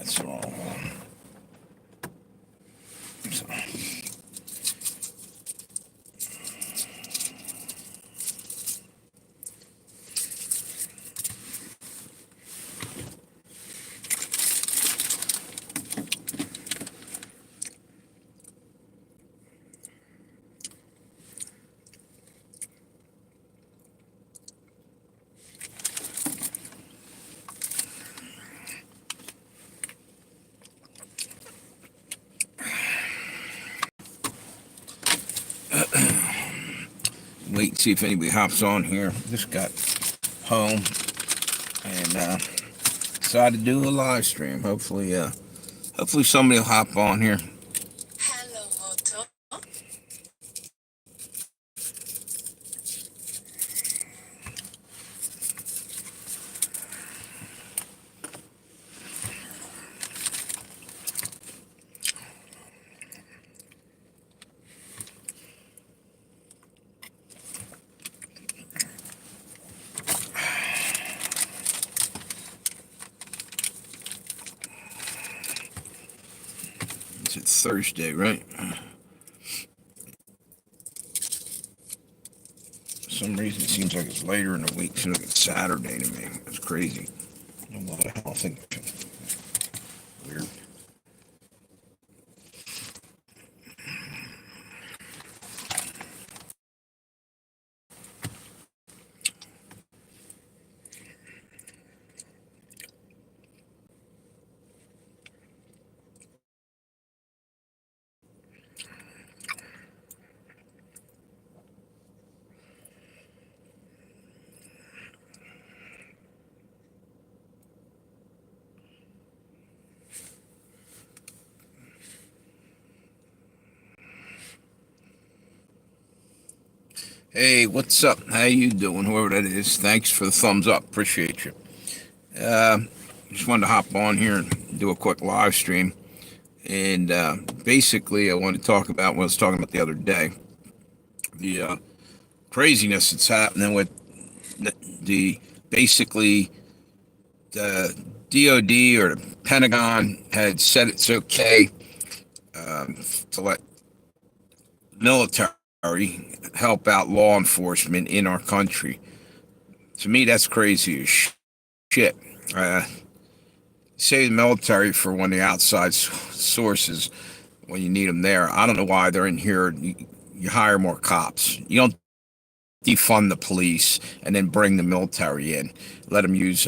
That's the wrong one. So. Wait and see if anybody hops on here. Just got home and decided to do a live stream. Hopefully somebody will hop on here. Hello, Moto. It's Thursday, right? For some reason, it seems like it's later in the week. It seems like it's Saturday to me. It's crazy. I don't know what the hell I think. Weird. Hey, what's up? How you doing? Whoever that is, thanks for the thumbs up. Appreciate you. Just wanted to hop on here and do a quick live stream. And basically, I wanted to talk about what I was talking about the other day. The craziness that's happening with the basically the DOD or the Pentagon had said it's okay to let military help out law enforcement in our country. To me, that's crazy as shit. Say the military for one of the outside sources when you need them there. I don't know why they're in here. You hire more cops. You don't defund the police and then bring the military in. Let them use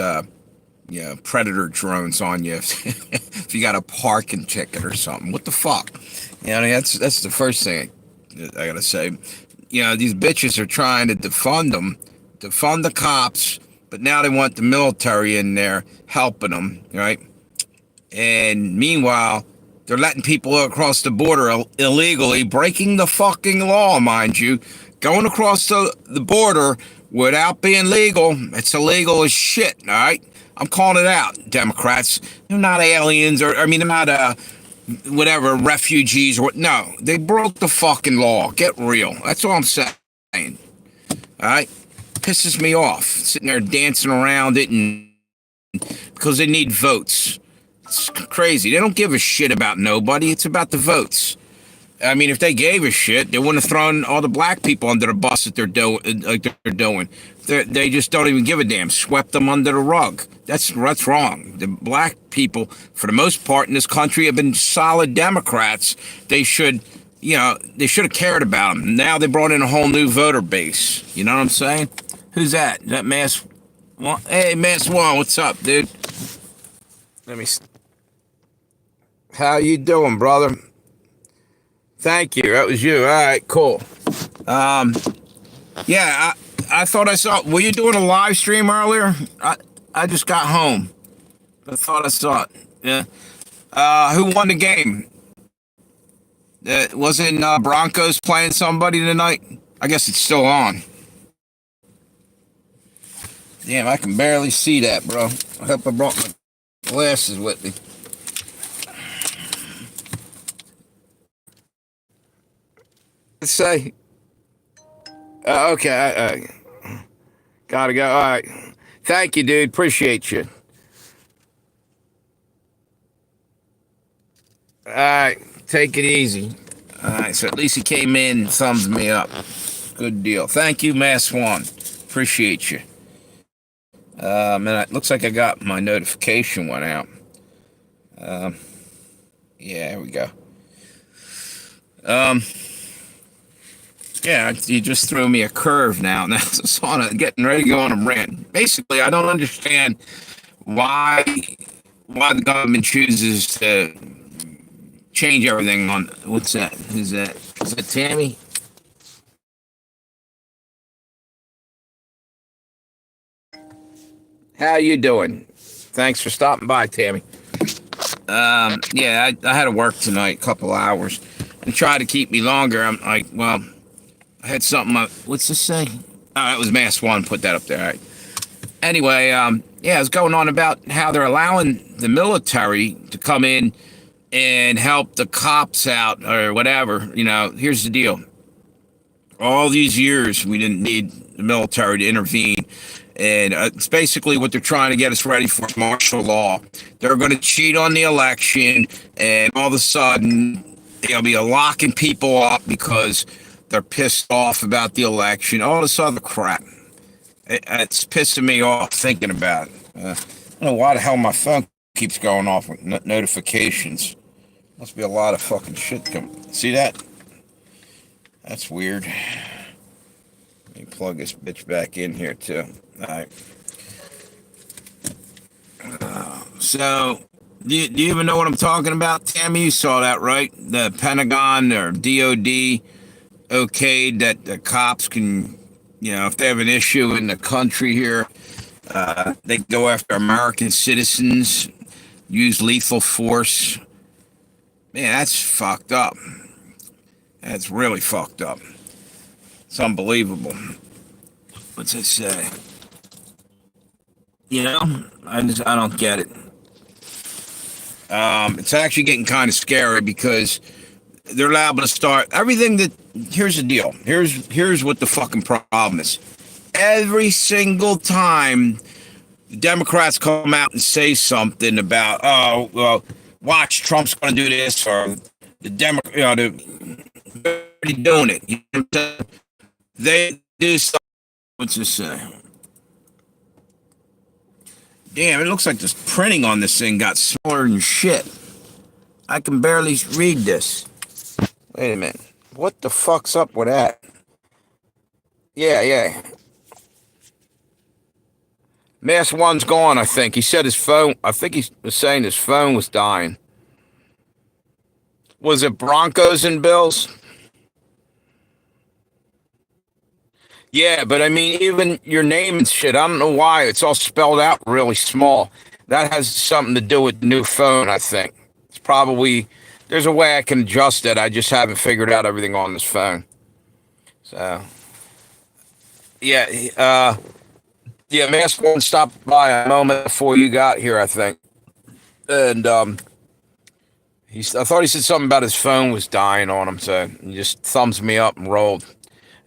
predator drones on you if you got a parking ticket or something. What the fuck? That's the first thing I gotta say. These bitches are trying to defund the cops, but now they want the military in there helping them, right? And meanwhile, they're letting people across the border illegally, breaking the fucking law, mind you, going across the border without being legal. It's illegal as shit, all right? I'm calling it out, Democrats. They're not aliens, they're not whatever, refugees or what. No, they broke the fucking law. Get real. That's all I'm saying. All right? Pisses me off. Sitting there dancing around it and because they need votes. It's crazy. They don't give a shit about nobody. It's about the votes. I mean, if they gave a shit, they wouldn't have thrown all the black people under the bus that they're doing. They just don't even give a damn. Swept them under the rug. That's wrong. The black people, for the most part in this country, have been solid Democrats. They should have cared about them. Now they brought in a whole new voter base. You know what I'm saying? Who's that? Is that Mass One? Hey, Mass One, what's up, dude? Let me. How you doing, brother? Thank you. That was you. All right, cool. Yeah, I thought I saw. Were you doing a live stream earlier? I just got home. I thought I saw it. Yeah. Who won the game? Wasn't Broncos playing somebody tonight? I guess it's still on. Damn, I can barely see that, bro. I hope I brought my glasses with me. Let's say. Okay. Gotta go. All right. Thank you, dude. Appreciate you. All right, take it easy. All right, so at least he came in and thumbs me up. Good deal. Thank you, Mass One. Appreciate you. And it looks like I got my notification went out. Yeah, here we go. Um, yeah, you just threw me a curve now. Now it's on a, getting ready to go on a rant. Basically, I don't understand why the government chooses to change everything on what's that? Is that Tammy? How you doing? Thanks for stopping by, Tammy. Yeah, I had to work tonight, a couple hours, and tried to keep me longer. I'm like, well, I had something. What's this say? Oh, it was Mass One. Put that up there. All right. Anyway, yeah, it's going on about how they're allowing the military to come in and help the cops out or whatever. You know, here's the deal. All these years, we didn't need the military to intervene. And it's basically what they're trying to get us ready for martial law. They're going to cheat on the election, and all of a sudden, they'll be locking people up because they're pissed off about the election. All this other crap. It's pissing me off thinking about it. I don't know why the hell my phone keeps going off with notifications. Must be a lot of fucking shit coming. See that? That's weird. Let me plug this bitch back in here too. All right. So, do you even know what I'm talking about, Tammy? You saw that, right? The Pentagon or DOD okayed that the cops can, you know, if they have an issue in the country here, they can go after American citizens, use lethal force. Man, that's fucked up. That's really fucked up. It's unbelievable. What's it say? You know, I don't get it. It's actually getting kind of scary because they're liable to start everything that. Here's the deal. Here's what the fucking problem is. Every single time the Democrats come out and say something about, oh, well, watch, Trump's going to do this, or the Democrat, you know, they're already doing it. You know what I'm saying? They do something. What's this say? Damn, it looks like this printing on this thing got smaller than shit. I can barely read this. Wait a minute. What the fuck's up with that? Yeah. Mass One's gone, I think. He said his phone, I think he was saying his phone was dying. Was it Broncos and Bills? Yeah, but I mean, even your name and shit, I don't know why. It's all spelled out really small. That has something to do with the new phone, I think. It's probably, there's a way I can adjust it. I just haven't figured out everything on this phone. So, yeah, Mask One stopped by a moment before you got here, I think. And, I thought he said something about his phone was dying on him, so he just thumbs me up and rolled.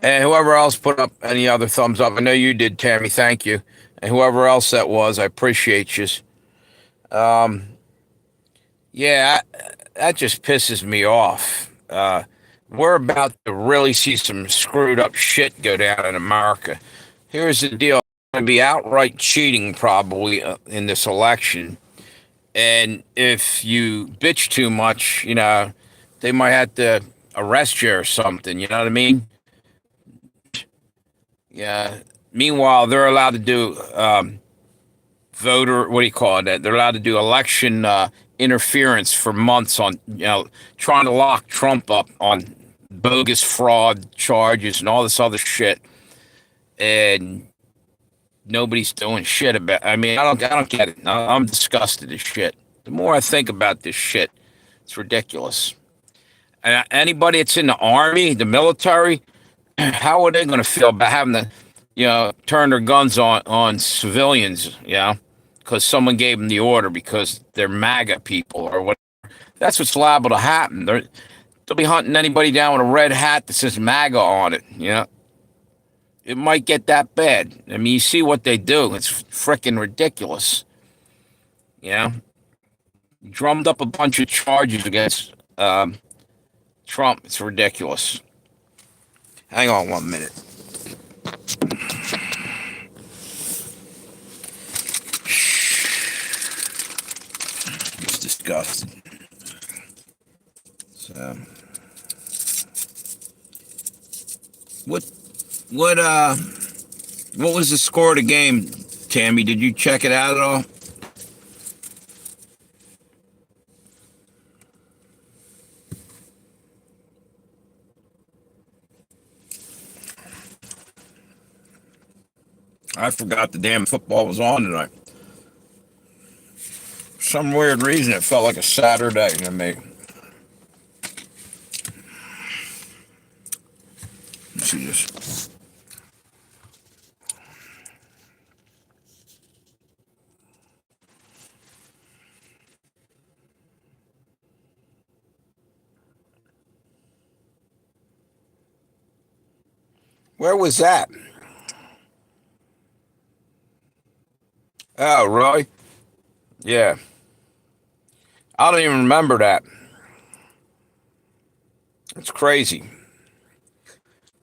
And whoever else put up any other thumbs up, I know you did, Tammy. Thank you. And whoever else that was, I appreciate you. Yeah, that just pisses me off. We're about to really see some screwed up shit go down in America. Here's the deal: it's going to be outright cheating probably in this election. And if you bitch too much, you know, they might have to arrest you or something. You know what I mean? Yeah. Meanwhile, they're allowed to do voter. What do you call it? They're allowed to do election interference for months on, you know, trying to lock Trump up on bogus fraud charges and all this other shit, and nobody's doing shit about. I mean, I don't get it. I'm disgusted as shit. The more I think about this shit, it's ridiculous. And anybody that's in the army, the military, how are they going to feel about having to, you know, turn their guns on civilians, you know, because someone gave them the order because they're MAGA people or what? That's what's liable to happen. They'll be hunting anybody down with a red hat that says MAGA on it, you know. It might get that bad. I mean, you see what they do. It's freaking ridiculous. You know, drummed up a bunch of charges against Trump, it's ridiculous. Hang on 1 minute. It's disgusting. So, what, what, uh, what was the score of the game, Tammy? Did you check it out at all? I forgot the damn football was on tonight. For some weird reason, it felt like a Saturday to me. Let's see this. Where was that? Oh, really? Yeah. I don't even remember that. It's crazy.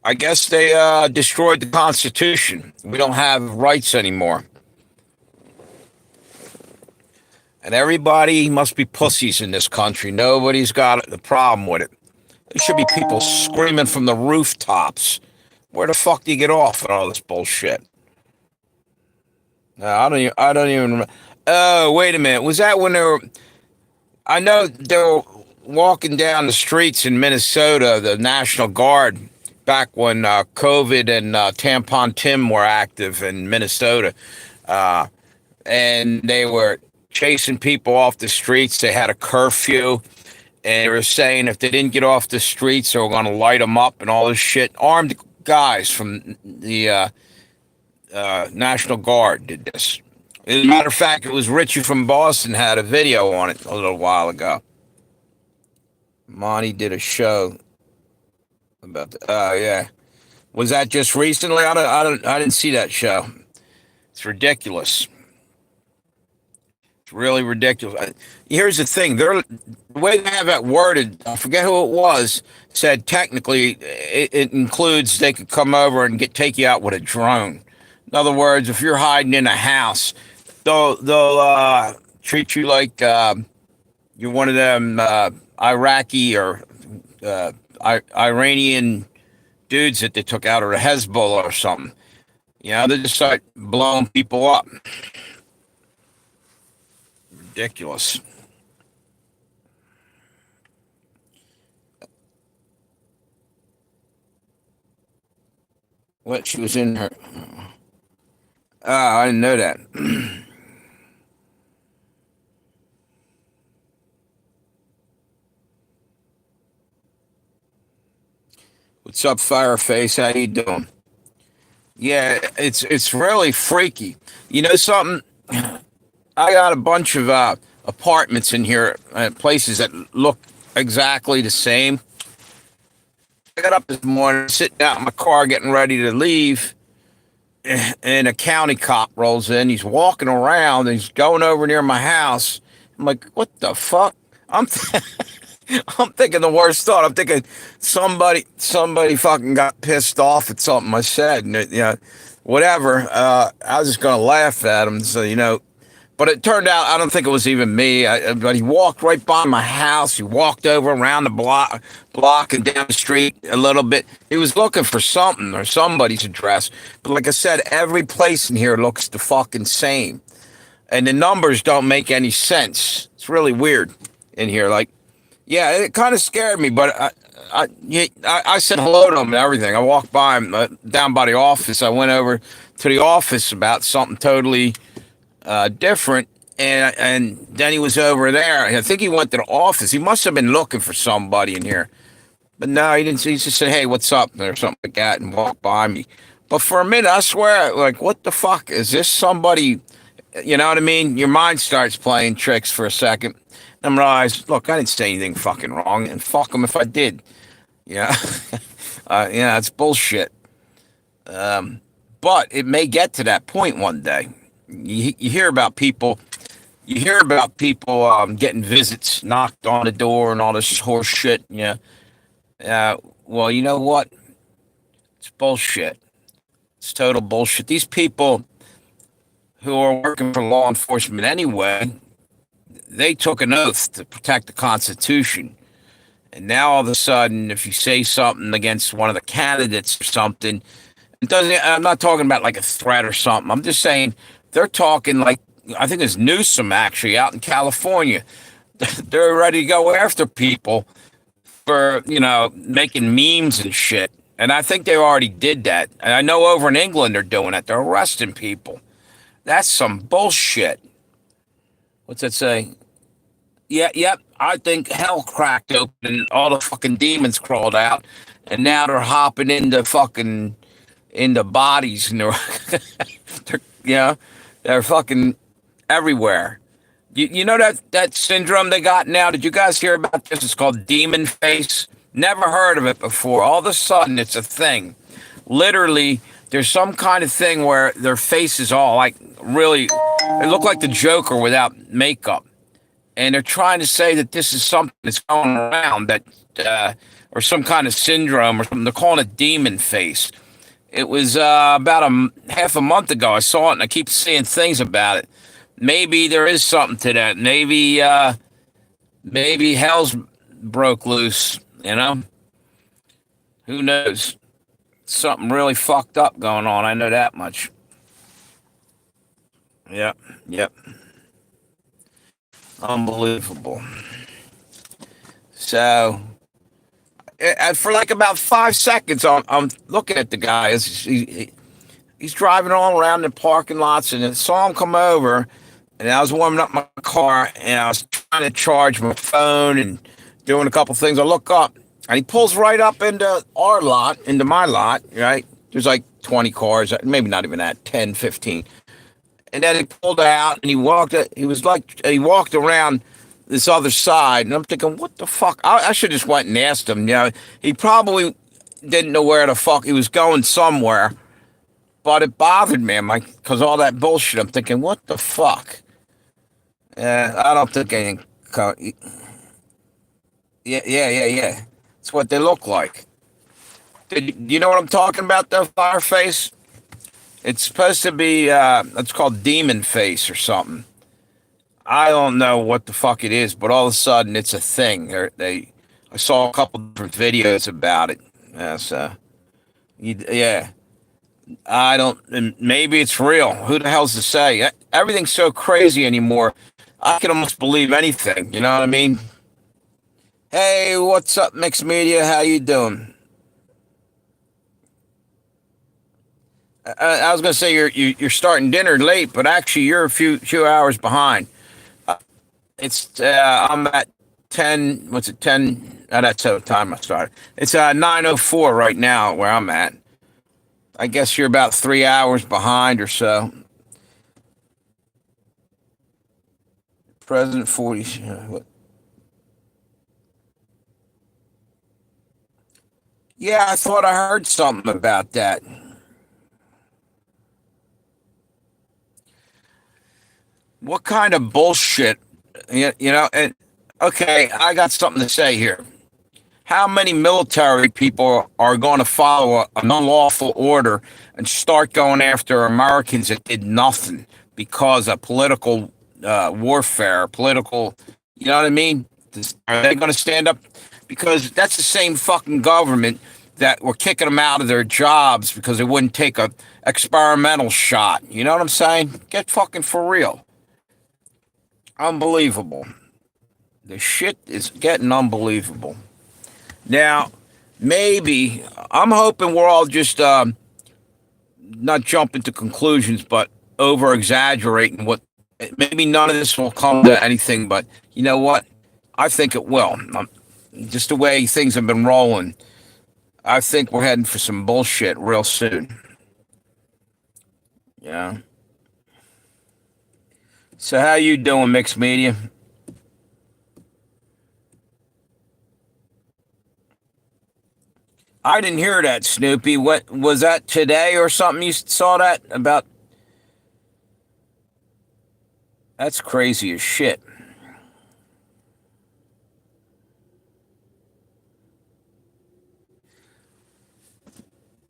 I guess they destroyed the Constitution. We don't have rights anymore. And everybody must be pussies in this country. Nobody's got a problem with it. There should be people screaming from the rooftops. Where the fuck do you get off with all this bullshit? No, I don't even remember. Oh, wait a minute. Was that when they were? I know they were walking down the streets in Minnesota, the National Guard, back when COVID and Tampon Tim were active in Minnesota, and they were chasing people off the streets. They had a curfew, and they were saying if they didn't get off the streets, they were going to light them up and all this shit. Armed guys from the National Guard did this. As a matter of fact, it was Richie from Boston had a video on it a little while ago. Monty did a show about. Yeah, was that just recently? I didn't see that show. It's ridiculous. It's really ridiculous. Here's the thing: the way they have that worded, I forget who it was, said technically it includes they could come over and take you out with a drone. In other words, if you're hiding in a house, they'll treat you like you're one of them Iraqi or Iranian dudes that they took out of the Hezbollah or something. You know, they just start blowing people up. Ridiculous. What, she was in her? Oh, I didn't know that. What's up, Fireface? How you doing? Yeah, it's really freaky. You know something? I got a bunch of apartments in here, places that look exactly the same. I got up this morning, sitting out in my car, getting ready to leave, and a county cop rolls in. He's walking around, and he's going over near my house. I'm like, what the fuck? I'm I'm thinking the worst thought. I'm thinking somebody fucking got pissed off at something I said, and whatever. I was just gonna laugh at him, so But it turned out I don't think it was even me. But he walked right by my house. He walked over around the block and down the street a little bit. He was looking for something or somebody's address. But like I said, every place in here looks the fucking same, and the numbers don't make any sense. It's really weird in here. Like, yeah, it kind of scared me, but I said hello to him and everything. I walked by him down by the office. I went over to the office about something totally different, and then he was over there. I think he went to the office. He must have been looking for somebody in here, but no, he didn't. He just said, "Hey, what's up?" or something like that, and walked by me. But for a minute, I swear, like, what the fuck is this? Somebody, you know what I mean? Your mind starts playing tricks for a second. And realize, look, I didn't say anything fucking wrong, and fuck them if I did. Yeah, yeah, it's bullshit. But it may get to that point one day. You hear about people, you hear about people getting visits knocked on the door and all this horse shit. Yeah. Well, you know what? It's bullshit. It's total bullshit. These people who are working for law enforcement anyway, they took an oath to protect the Constitution. And now all of a sudden, if you say something against one of the candidates or something, it doesn't. I'm not talking about like a threat or something. I'm just saying they're talking like I think it's Newsom actually out in California. They're ready to go after people for making memes and shit. And I think they already did that. And I know over in England they're doing it. They're arresting people. That's some bullshit. What's that say? Yeah, yep. I think hell cracked open and all the fucking demons crawled out, and now they're hopping into bodies and they're fucking everywhere. You know that syndrome they got now? Did you guys hear about this? It's called demon face. Never heard of it before. All of a sudden, it's a thing. Literally, there's some kind of thing where their face is all like really, they look like the Joker without makeup. And they're trying to say that this is something that's going around that, or some kind of syndrome or something. They're calling it demon face. It was about half a month ago. I saw it, and I keep seeing things about it. Maybe there is something to that. Maybe hell's broke loose. Who knows? Something really fucked up going on. I know that much. Yep. Unbelievable. So, for like about 5 seconds, I'm looking at the guy. He's driving all around the parking lots, and I saw him come over, and I was warming up my car, and I was trying to charge my phone and doing a couple things. I look up, and he pulls right up into our lot, into my lot, right? There's like 20 cars, maybe not even that, 10, 15. And then he pulled out and he walked around this other side. And I'm thinking, what the fuck? I should just went and asked him. He probably didn't know where the fuck he was going somewhere. But it bothered me. I'm like, because all that bullshit. I'm thinking, what the fuck? I don't think anything. Yeah. It's what they look like. Do you know what I'm talking about, though, Fireface? It's supposed to be, it's called demon face or something. I don't know what the fuck it is, but all of a sudden it's a thing. I saw a couple different videos about it. Yeah. I don't, maybe it's real. Who the hell's to say? Everything's so crazy anymore. I can almost believe anything. You know what I mean? Hey, what's up, Mixed Media? How you doing? I was gonna say you're starting dinner late, but actually you're a few hours behind. I'm at 10. What's it? 10. That's the time I started. It's 9:04 right now where I'm at. I guess you're about 3 hours behind or so. President 40. What? Yeah, I thought I heard something about that. What kind of bullshit? And okay, I got something to say here. How many military people are going to follow an unlawful order and start going after Americans that did nothing because of political warfare, political, you know what I mean? Are they going to stand up? Because that's the same fucking government that were kicking them out of their jobs because they wouldn't take a experimental shot. You know what I'm saying? Get fucking for real. Unbelievable. The shit is getting unbelievable. Now, maybe, I'm hoping we're all just not jumping to conclusions, but over exaggerating what, maybe none of this will come to anything, but you know what? I think it will. Just the way things have been rolling, I think we're heading for some bullshit real soon. Yeah. So how you doing, Mixed Media? I didn't hear that, Snoopy. What was that today or something? You saw that about? That's crazy as shit.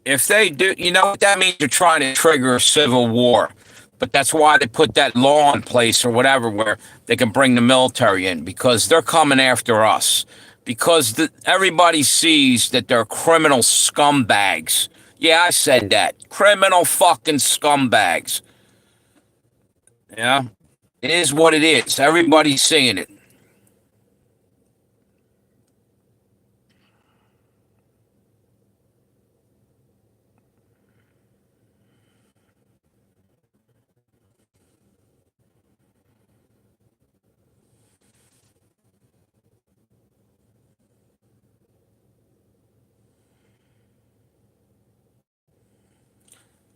If they do, you know what that means? They're trying to trigger a civil war. But that's why they put that law in place or whatever where they can bring the military in because they're coming after us. Because everybody sees that they're criminal scumbags. Yeah, I said that. Criminal fucking scumbags. Yeah. It is what it is. Everybody's seeing it.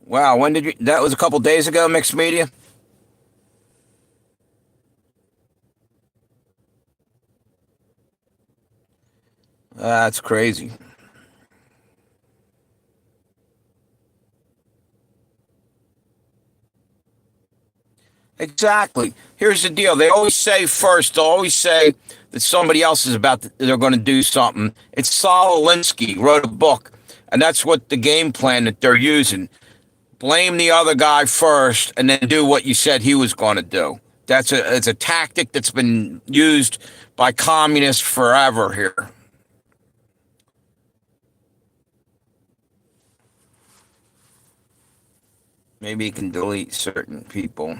Wow, when did you? That was a couple days ago, mixed media? That's crazy. Exactly. Here's the deal. They always say first, they'll always say that somebody else is they're going to do something. It's Saul Alinsky wrote a book, and that's what the game plan that they're using. Blame the other guy first, and then do what you said he was going to do. It's a tactic that's been used by communists forever here. Maybe you can delete certain people.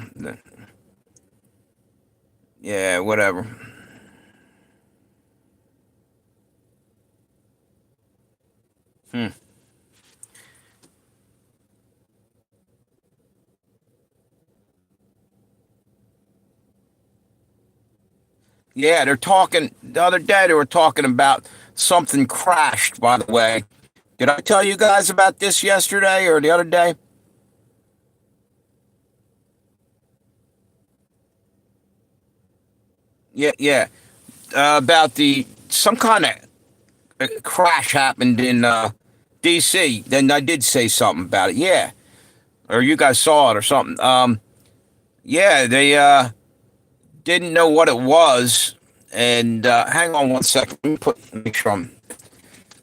Yeah, whatever. Hmm. Yeah, they're talking the other day. They were talking about something crashed. By the way, did I tell you guys about this yesterday or the other day? Yeah, yeah. About the some kind of crash happened in D.C. Then I did say something about it. Yeah, or you guys saw it or something. Yeah, they didn't know what it was. And hang on one second. Let me make sure I'm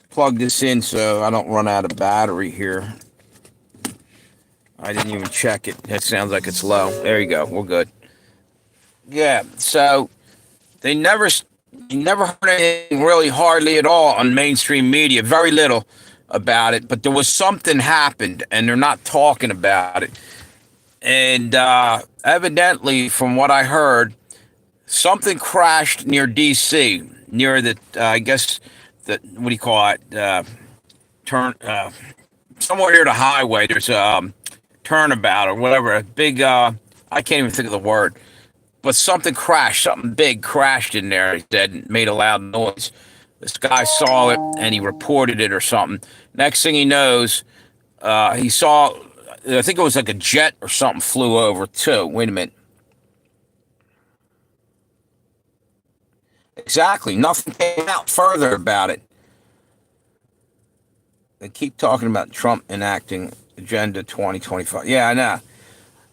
plug this in so I don't run out of battery here. I didn't even check it. It sounds like it's low. There you go. We're good. Yeah. So they never, you never heard anything really hardly at all on mainstream media. Very little about it. But there was something happened, and they're not talking about it. And evidently, from what I heard, something crashed near D.C. near the, I guess, the what do you call it? Turn somewhere near the highway. There's a turnabout or whatever. A big. I can't even think of the word. But something crashed. Something big crashed in there. He said and made a loud noise. This guy saw it and he reported it or something. Next thing he knows, he saw. I think it was like a jet or something flew over too. Wait a minute. Exactly. Nothing came out further about it. They keep talking about Trump enacting Agenda 2025. Yeah, I know.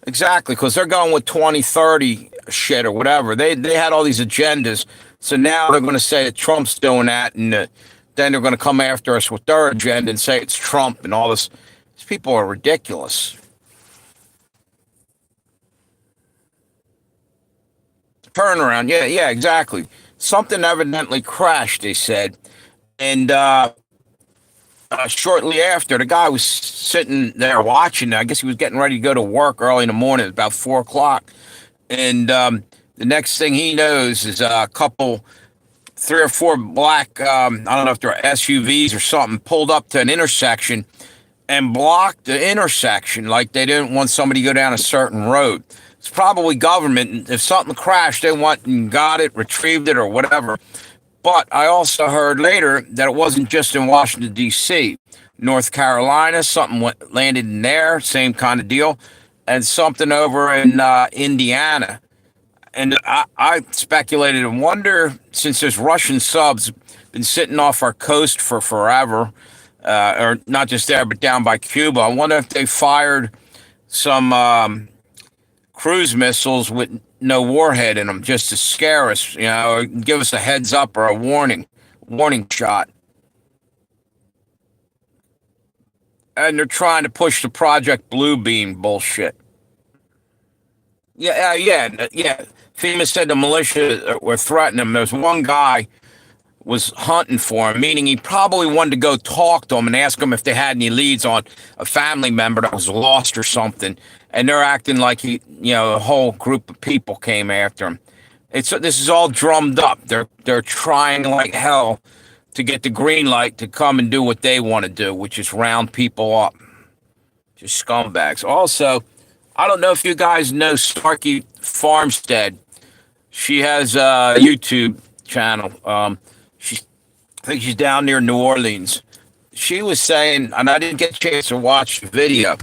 Exactly, because they're going with 2030 shit or whatever. They had all these agendas. So now they're going to say that Trump's doing that, and then they're going to come after us with their agenda and say it's Trump and all this. These people are ridiculous. Turnaround. Yeah, yeah, exactly. Something evidently crashed, they said. And shortly after, the guy was sitting there watching. I guess he was getting ready to go to work early in the morning. It was about 4 o'clock. And the next thing he knows is a couple, three or four black, I don't know if they're SUVs or something, pulled up to an intersection and blocked the intersection like they didn't want somebody to go down a certain road. It's probably government. If something crashed, they went and got it, retrieved it, or whatever. But I also heard later that it wasn't just in Washington, D.C. North Carolina, something landed in there, same kind of deal, and something over in Indiana. And I speculated and wonder, since there's Russian subs been sitting off our coast for forever, or not just there, but down by Cuba, I wonder if they fired some cruise missiles with no warhead in them just to scare us, or give us a heads up or a warning shot. And they're trying to push the Project Bluebeam bullshit. Yeah. FEMA said the militia were threatening him. There's one guy was hunting for him, meaning he probably wanted to go talk to him and ask him if they had any leads on a family member that was lost or something. And they're acting like a whole group of people came after him. This is all drummed up. They're trying like hell to get the green light to come and do what they want to do, which is round people up. Just scumbags. Also, I don't know if you guys know Starkey Farmstead. She has a YouTube channel. I think she's down near New Orleans. She was saying, and I didn't get a chance to watch the video,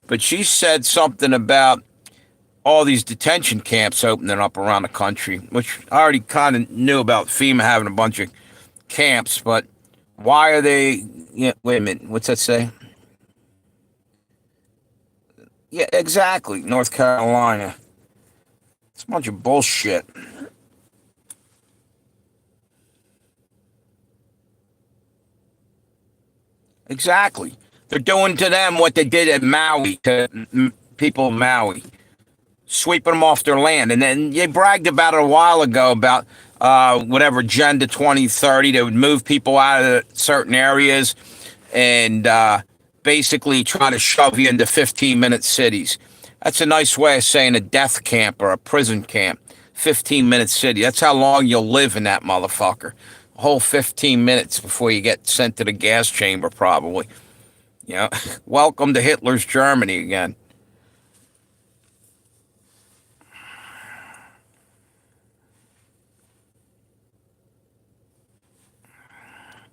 but she said something about all these detention camps opening up around the country, which I already kind of knew about FEMA having a bunch of camps, but why are they? Yeah, wait a minute. What's that say? Yeah, exactly. North Carolina. It's a bunch of bullshit. Exactly. They're doing to them what they did at Maui to people of Maui, sweeping them off their land. And then they bragged about it a while ago about whatever Agenda 2030. They would move people out of certain areas and basically try to shove you into 15-minute cities. That's a nice way of saying a death camp or a prison camp. 15-minute city. That's how long you'll live in that motherfucker. A whole 15 minutes before you get sent to the gas chamber, probably. Welcome to Hitler's Germany again.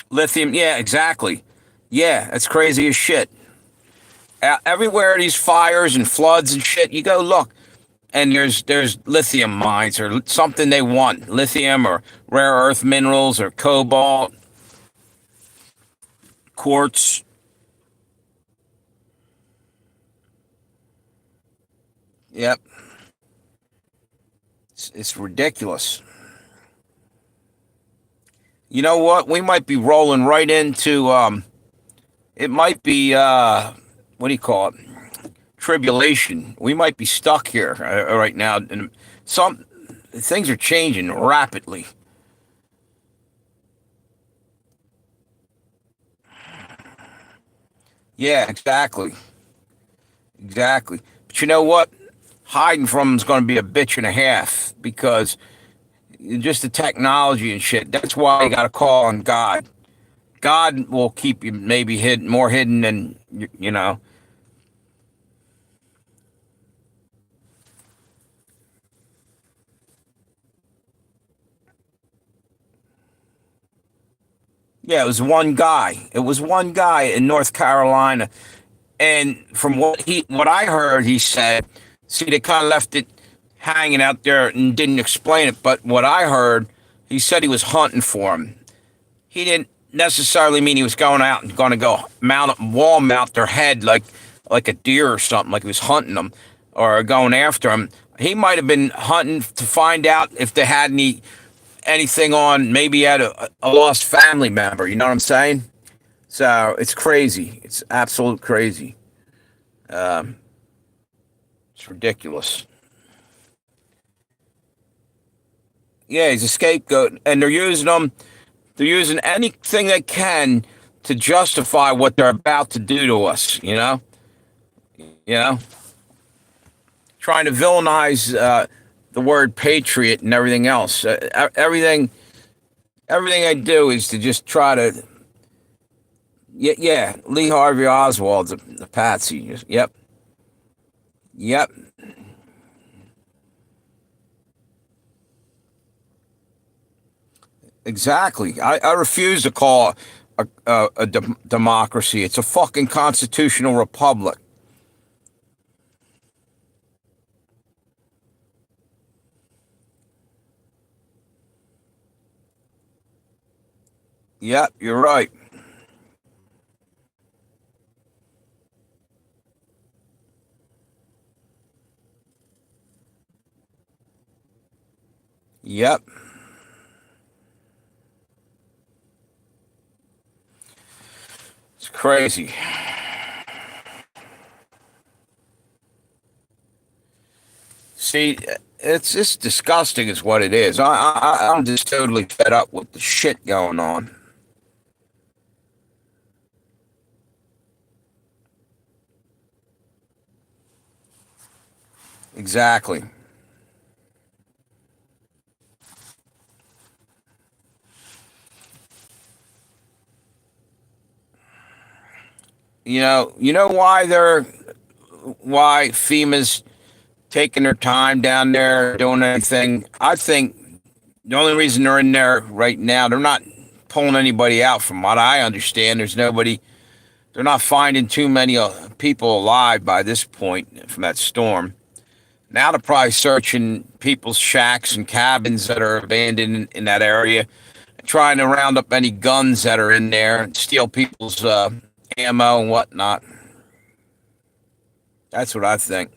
Lithium, yeah, exactly. Yeah, that's crazy as shit. Everywhere these fires and floods and shit, you go look, and there's lithium mines or something they want, lithium or rare earth minerals or cobalt, quartz. Yep, it's ridiculous. You know what? We might be rolling right into it might be what do you call it? Tribulation. We might be stuck here right now, and some things are changing rapidly. Yeah, exactly. But you know what? Hiding from them is going to be a bitch and a half because just the technology and shit. That's why you got to call on God. God will keep you maybe hidden, more hidden than you know. Yeah, it was one guy. It was one guy in North Carolina, and from what I heard, he said, see, they kind of left it hanging out there and didn't explain it. But what I heard, he said he was hunting for him. He didn't necessarily mean he was going out and going to go wall mount their head like a deer or something, like he was hunting them or going after them. He might have been hunting to find out if they had anything on, maybe had a lost family member. You know what I'm saying? So it's crazy. It's absolute crazy. Um, it's ridiculous. Yeah, he's a scapegoat, and they're using them. They're using anything they can to justify what they're about to do to us. You know, trying to villainize the word patriot and everything else. Everything I do is to just try to. Yeah. Lee Harvey Oswald's a patsy. Yep, exactly. I refuse to call a democracy. It's a fucking constitutional republic. Yep, you're right. Yep. It's crazy. See, it's just disgusting, is what it is. I'm just totally fed up with the shit going on. Exactly. You know why FEMA's taking their time down there doing anything. I think the only reason they're in there right now, they're not pulling anybody out. From what I understand, there's nobody. They're not finding too many people alive by this point from that storm. Now they're probably searching people's shacks and cabins that are abandoned in that area, trying to round up any guns that are in there and steal people's ammo and whatnot. That's what I think.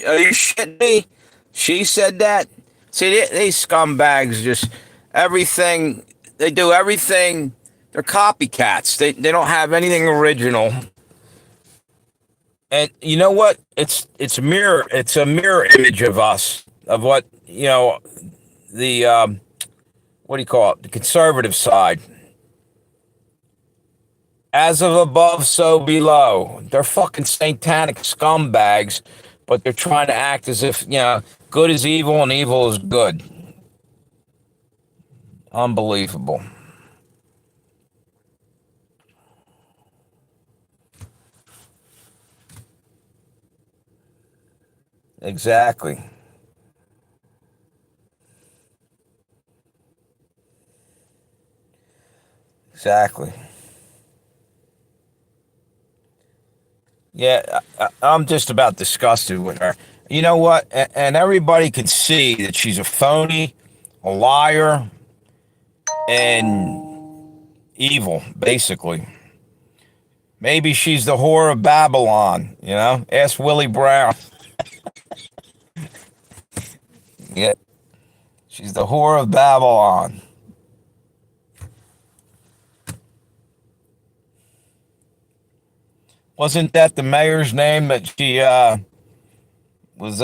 Are you shitting me? She said that. See, these scumbags just everything. They do everything. They're copycats. They don't have anything original. And you know what? It's a mirror. It's a mirror image of us, of what the what do you call it? The conservative side. As of above, so below. They're fucking satanic scumbags, but they're trying to act as if good is evil and evil is good. Unbelievable. Exactly. Exactly. Yeah, I'm just about disgusted with her. You know what? And everybody can see that she's a phony, a liar, and evil, basically. Maybe she's the whore of Babylon, Ask Willie Brown. Yeah, she's the whore of Babylon. Wasn't that the mayor's name that she was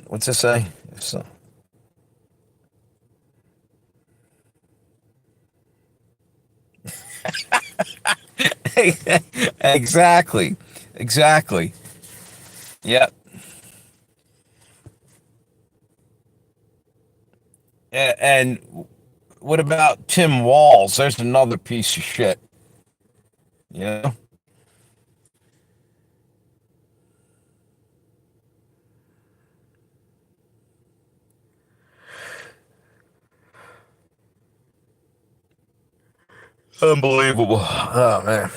what's it say? So, exactly. Exactly. Yep. And what about Tim Walls? There's another piece of shit. You know? Unbelievable. Oh man.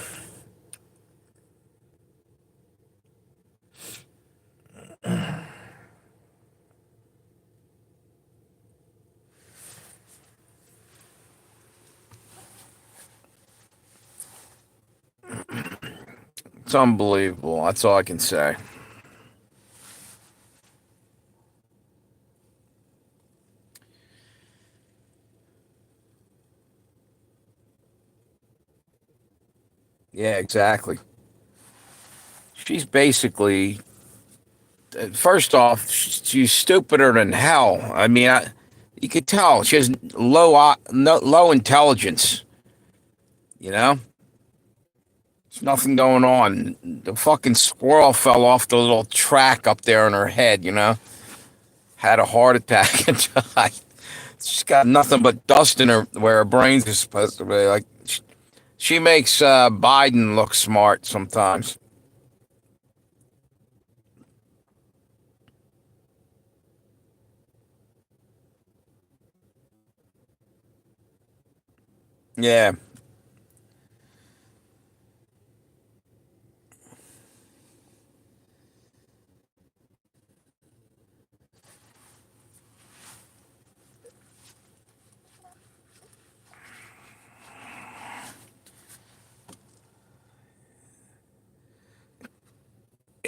It's unbelievable. That's all I can say. Yeah, exactly. She's basically first off, she's stupider than hell. I mean, you could tell she has low intelligence. You know, there's nothing going on. The fucking squirrel fell off the little track up there in her head. Had a heart attack and died. She's got nothing but dust in her where her brains are supposed to be. Like she makes Biden look smart sometimes. Yeah,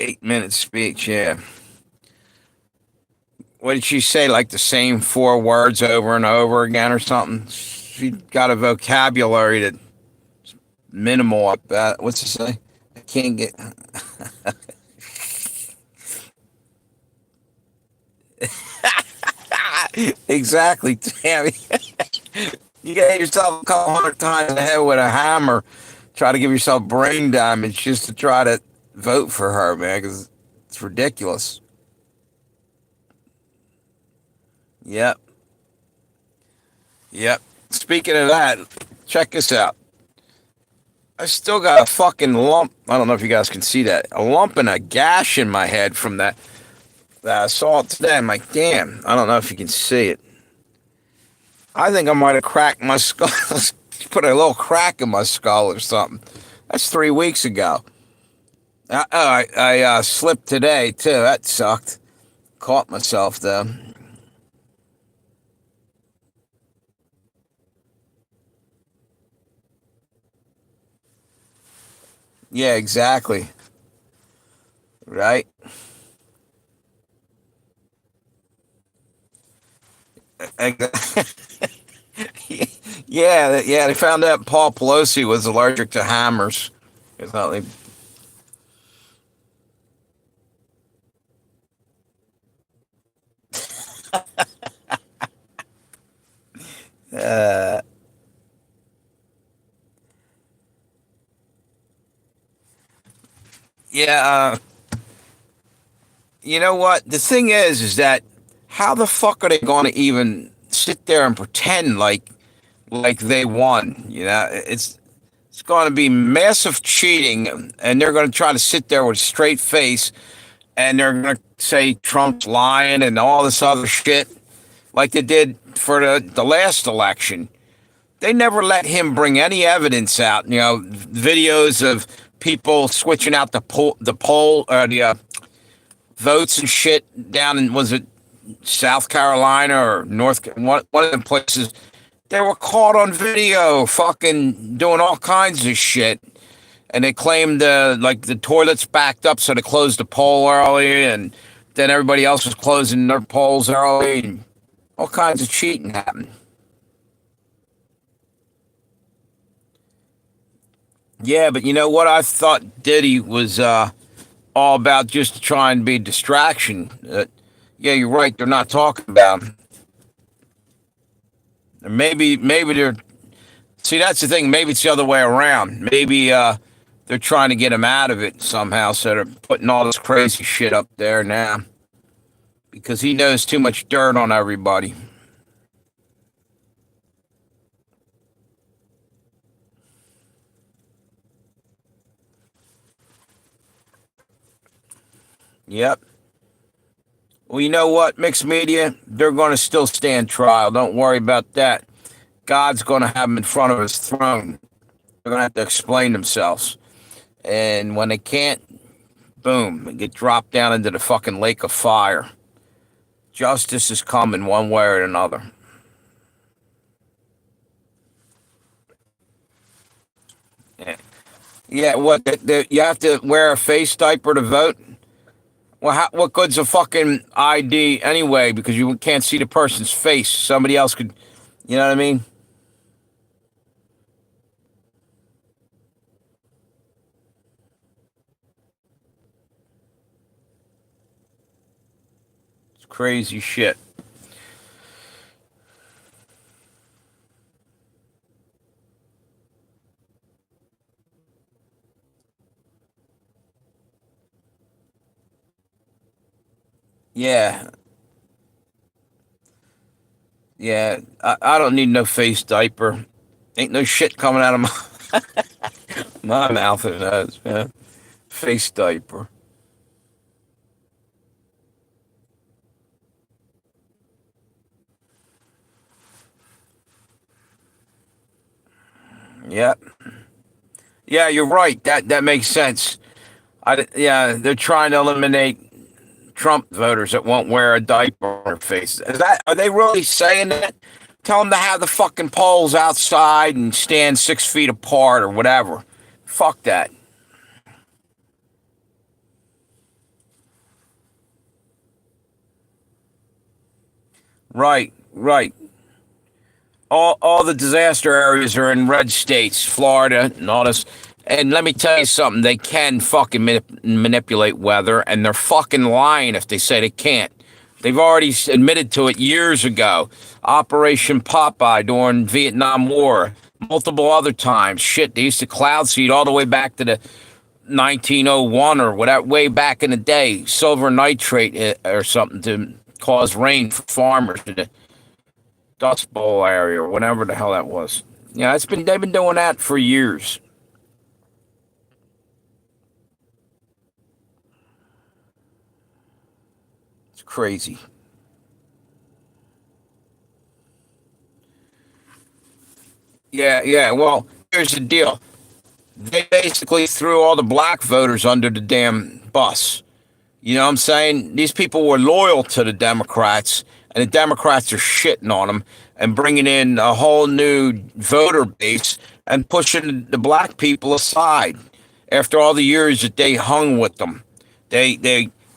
8-minute speech, yeah. What did she say? Like the same 4 words over and over again or something? She got a vocabulary that minimal at that. What's it say? I can't get. Exactly, Tammy. You get hit yourself a couple hundred times in the head with a hammer, try to give yourself brain damage just to try to vote for her, man, because it's ridiculous. Yep, yep. Speaking of that, check this out. I still got a fucking lump. I don't know if you guys can see that. A lump and a gash in my head from that I saw it today. I'm like, damn. I don't know if you can see it. I think I might have cracked my skull. Put a little crack in my skull or something. That's 3 weeks ago. I slipped today too. That sucked. Caught myself though. Yeah, exactly. Right. Yeah, yeah. They found out Paul Pelosi was allergic to hammers. It's not like, uh, yeah. You know what? The thing is that how the fuck are they going to even sit there and pretend like they won? You know, it's going to be massive cheating, and they're going to try to sit there with a straight face, and they're going to say Trump's lying and all this other shit, like they did for the last election. They never let him bring any evidence out. You know, videos of people switching out the votes and shit down in, was it South Carolina or one of them places. They were caught on video fucking doing all kinds of shit. And they claimed like the toilets backed up, so they closed the poll early, and then everybody else was closing their polls early, and all kinds of cheating happened. Yeah, but you know what? I thought Diddy was all about just to try and be a distraction. Yeah, you're right. They're not talking about him. Maybe they're. See, that's the thing. Maybe it's the other way around. Maybe they're trying to get him out of it somehow, so they're putting all this crazy shit up there now because he knows too much dirt on everybody. Yep. Well, you know what, mixed media, they're going to still stand trial. Don't worry about that. God's going to have them in front of his throne. They're going to have to explain themselves. And when they can't, boom, they get dropped down into the fucking lake of fire. Justice is coming one way or another. Yeah, yeah, what? You have to wear a face diaper to vote? Well, what good's a fucking ID anyway? Because you can't see the person's face. Somebody else could, you know what I mean? It's crazy shit. Yeah, yeah. I don't need no face diaper. Ain't no shit coming out of my mouth and nose, man. Face diaper. Yeah, yeah. You're right. That makes sense. Yeah, they're trying to eliminate Trump voters that won't wear a diaper on their face. Are they really saying that? Tell them to have the fucking poles outside and stand 6 feet apart or whatever. Fuck that. Right, right. All the disaster areas are in red states, Florida and all this. And let me tell you something, they can fucking manipulate weather, and they're fucking lying if they say they can't. They've already admitted to it years ago. Operation Popeye during Vietnam War, multiple other times. Shit, they used to cloud seed all the way back to the 1901 or whatever, way back in the day, silver nitrate or something to cause rain for farmers in the Dust Bowl area or whatever the hell that was. Yeah, they've been doing that for years. It's crazy. Yeah, yeah. Well, here's the deal. They basically threw all the black voters under the damn bus. You know what I'm saying? These people were loyal to the Democrats, and the Democrats are shitting on them and bringing in a whole new voter base and pushing the black people aside after all the years that they hung with them. They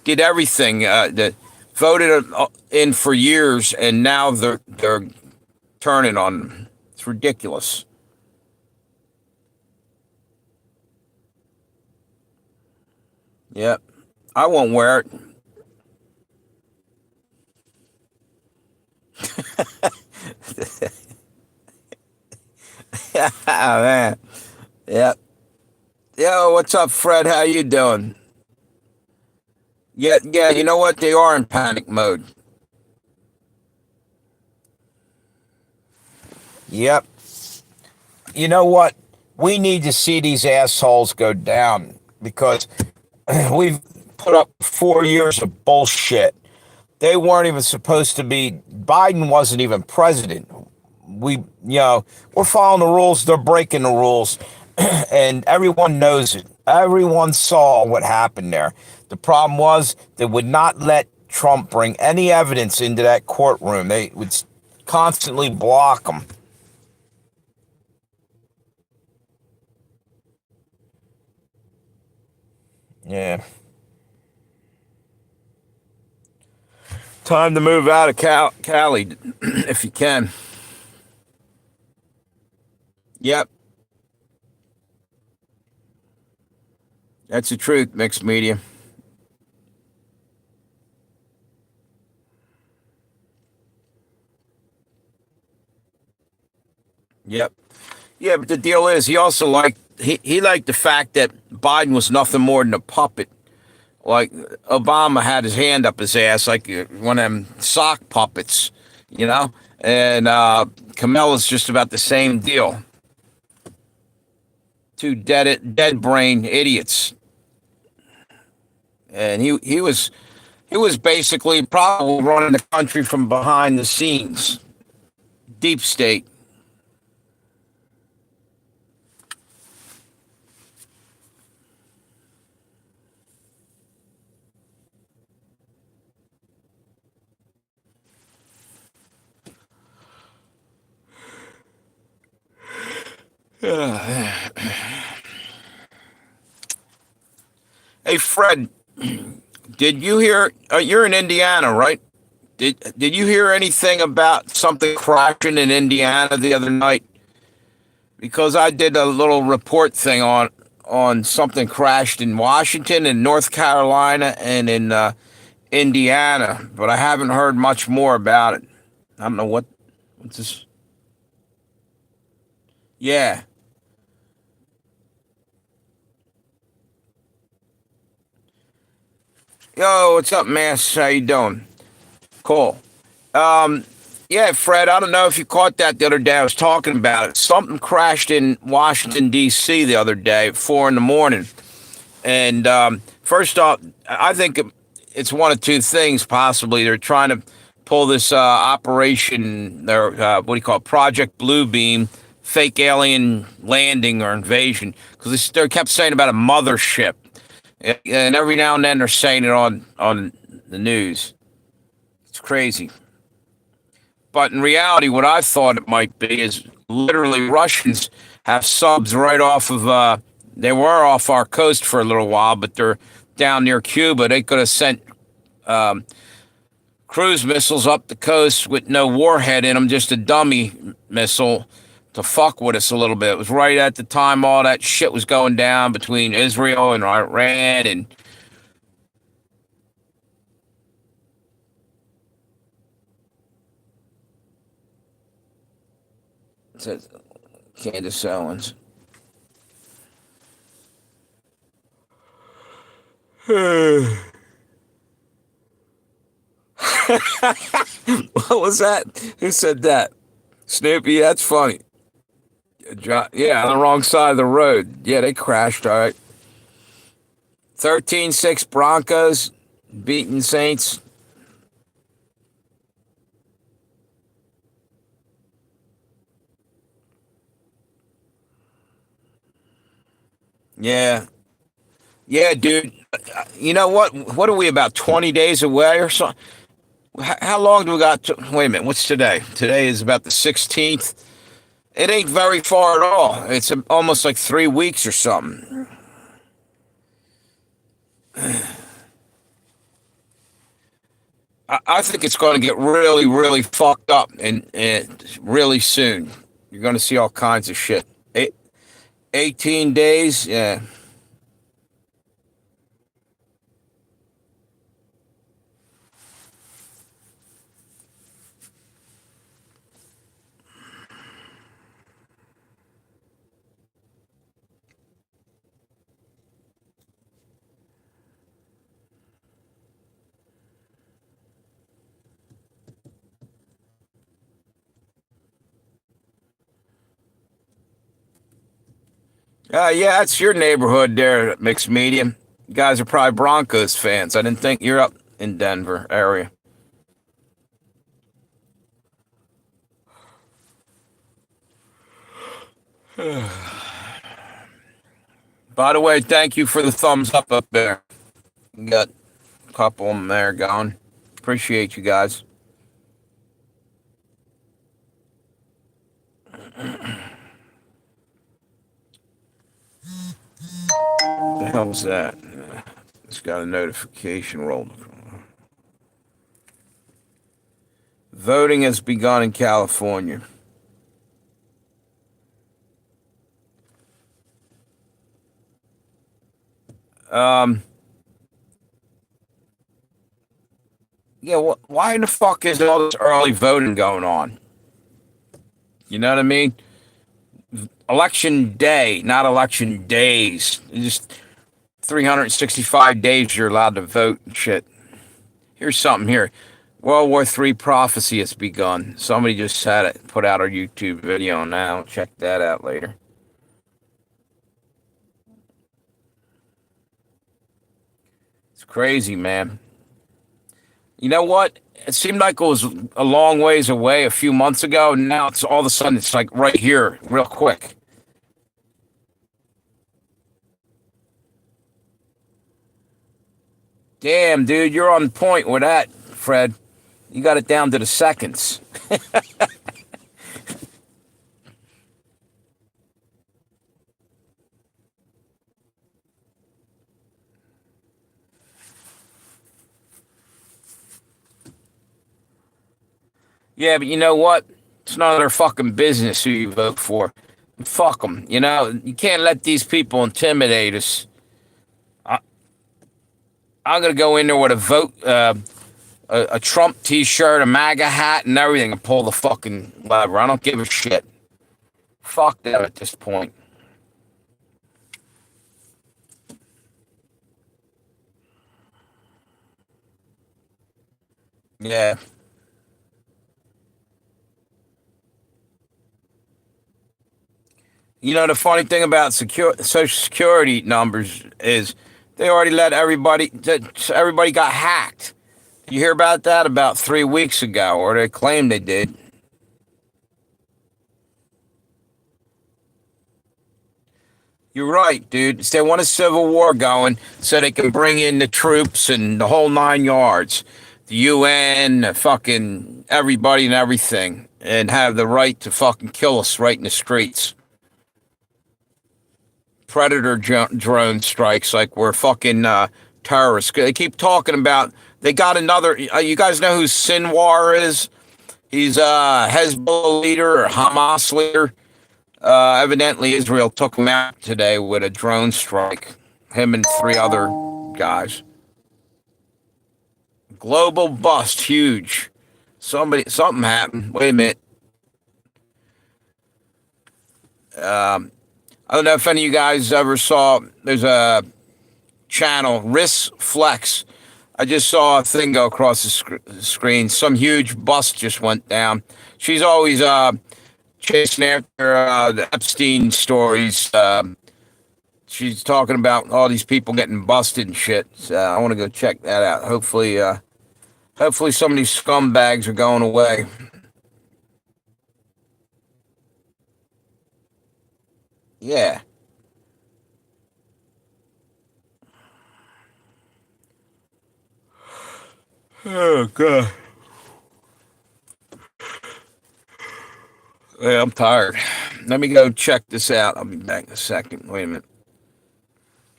did everything that voted in for years, and now they're turning on them. It's ridiculous. Yep. I won't wear it. Oh, man. Yep. Yo, what's up, Fred? How you doing? Yeah, yeah. You know what? They are in panic mode. Yep. You know what? We need to see these assholes go down because we've put up 4 years of bullshit. They weren't even supposed to be. Biden wasn't even president. We're following the rules. They're breaking the rules, and everyone knows it. Everyone saw what happened there. The problem was they would not let Trump bring any evidence into that courtroom. They would constantly block him. Yeah. Time to move out of Cali if you can. Yep. That's the truth, mixed media. Yep. Yeah, but the deal is he liked the fact that Biden was nothing more than a puppet. Like Obama had his hand up his ass like one of them sock puppets, you know? And Kamala's just about the same deal. Two dead brain idiots. And he was basically probably running the country from behind the scenes. Deep state. Hey Fred, did you hear? You're in Indiana, right? Did you hear anything about something crashing in Indiana the other night? Because I did a little report thing on something crashed in Washington and North Carolina and in Indiana, but I haven't heard much more about it. I don't know what's this. Yeah. Yo, what's up, man? How you doing? Cool. Yeah, Fred, I don't know if you caught that the other day. I was talking about it. Something crashed in Washington, D.C. the other day at 4 in the morning. And first off, I think it's one of two things, possibly. They're trying to pull this operation, their, what do you call it, Project Bluebeam, fake alien landing or invasion, because they kept saying about a mothership. And every now and then they're saying it on the news. It's crazy. But in reality, what I thought it might be is literally Russians have subs right off of, they were off our coast for a little while, but they're down near Cuba. They could have sent cruise missiles up the coast with no warhead in them, just a dummy missile to fuck with us a little bit. It was right at the time all that shit was going down between Israel and Iran, and it says Candace Owens. What was that? Who said that? Snoopy, that's funny. Yeah, on the wrong side of the road. Yeah, they crashed, all right. 13-6 Broncos beating Saints. Yeah. Yeah, dude. You know what? What are we, about 20 days away or something? How long do we got to, wait a minute, what's today? Today is about the 16th. It ain't very far at all. It's almost like 3 weeks or something. I think it's going to get really, really fucked up and really soon. You're going to see all kinds of shit. 18 days, yeah. Yeah, it's your neighborhood there, mixed medium. You guys are probably Broncos fans. I didn't think you're up in Denver area. By the way, thank you for the thumbs up there. You got a couple of them there going. Appreciate you guys. What the hell was that? It's got a notification rolled. Voting has begun in California. Um, yeah, why in the fuck is all this early voting going on? You know what I mean? Election day, not election days. Just 365 days you're allowed to vote and shit. Here's something here. World War III prophecy has begun. Somebody just had it, put out a YouTube video now. Check that out later. It's crazy, man. You know what? It seemed like it was a long ways away a few months ago. Now it's all of a sudden it's like right here, real quick. Damn, dude, you're on point with that, Fred. You got it down to the seconds. Yeah, but you know what? It's none of their fucking business who you vote for. Fuck them. You know, you can't let these people intimidate us. I, I'm gonna go in there with a a Trump T-shirt, a MAGA hat, and everything, and pull the fucking lever. I don't give a shit. Fuck them at this point. Yeah. You know, the funny thing about Social Security numbers is they already let everybody got hacked. You hear about that about 3 weeks ago, or they claim they did. You're right, dude. They want a civil war going so they can bring in the troops and the whole 9 yards, the UN, the fucking everybody and everything, and have the right to fucking kill us right in the streets. Predator drone strikes like we're fucking terrorists. They keep talking about they got another. You guys know who Sinwar is? He's a Hezbollah leader or Hamas leader. Evidently, Israel took him out today with a drone strike. Him and three other guys. Global bust, huge. Something happened. Wait a minute. I don't know if any of you guys ever saw. There's a channel, Risk Flex. I just saw a thing go across the screen. Some huge bust just went down. She's always chasing after the Epstein stories. She's talking about all these people getting busted and shit. So I want to go check that out. Hopefully some of these scumbags are going away. Yeah. Oh god. Yeah, I'm tired. Let me go check this out. I'll be back in a second. Wait a minute.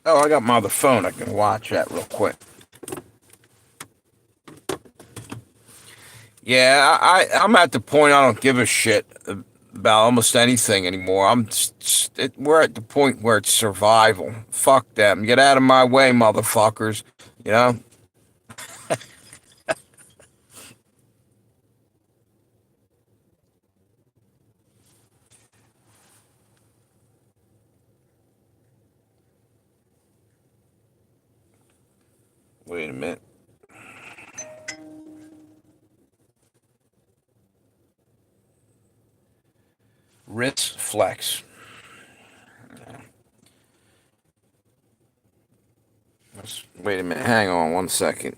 Oh, I got my other phone. I can watch that real quick. Yeah, I'm at the point I don't give a shit about almost anything anymore. We're at the point where it's survival. Fuck them. Get out of my way, motherfuckers. You know? Wait a minute. Ritz Flex. Wait a minute. Hang on 1 second.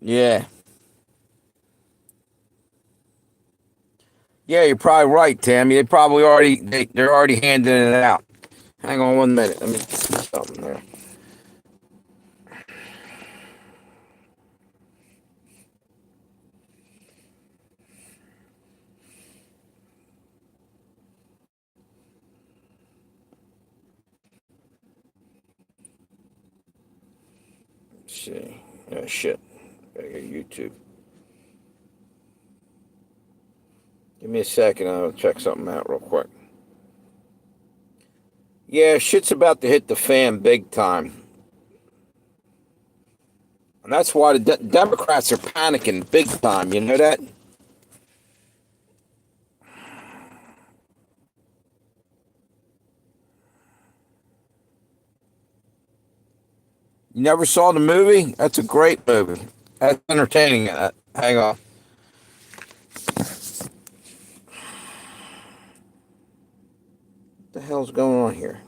Yeah. Yeah, you're probably right, Tammy. They're already handing it out. Hang on 1 minute. Let me see something there. Let's see. Oh, shit. Gotta get YouTube. Give me a second. I'll check something out real quick. Yeah, shit's about to hit the fan big time. And that's why the Democrats are panicking big time. You know that? You never saw the movie? That's a great movie. That's entertaining. Hang on. What the hell's going on here?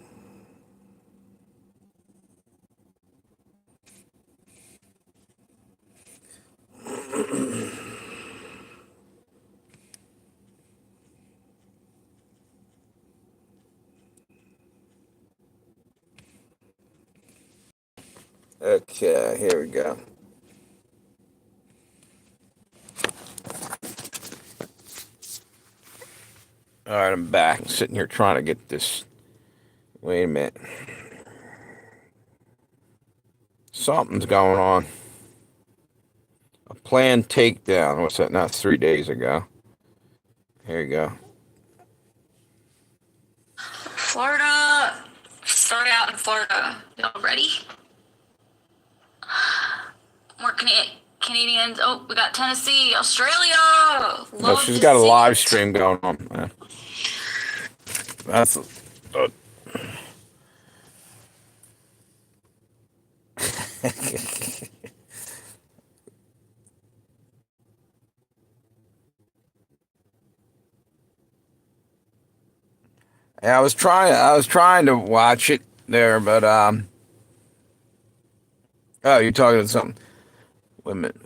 Okay, here we go. All right, I'm back. I'm sitting here trying to get this. Wait a minute. Something's going on. A planned takedown. What's that? Not 3 days ago. Here you go. Florida. Start out in Florida. Y'all ready? More Canadians. Oh, we got Tennessee, Australia. No, Love she's to got a see live it. stream going on. Man. That's. Yeah, I was trying to watch it there, but oh, you're talking about something. Wait a minute.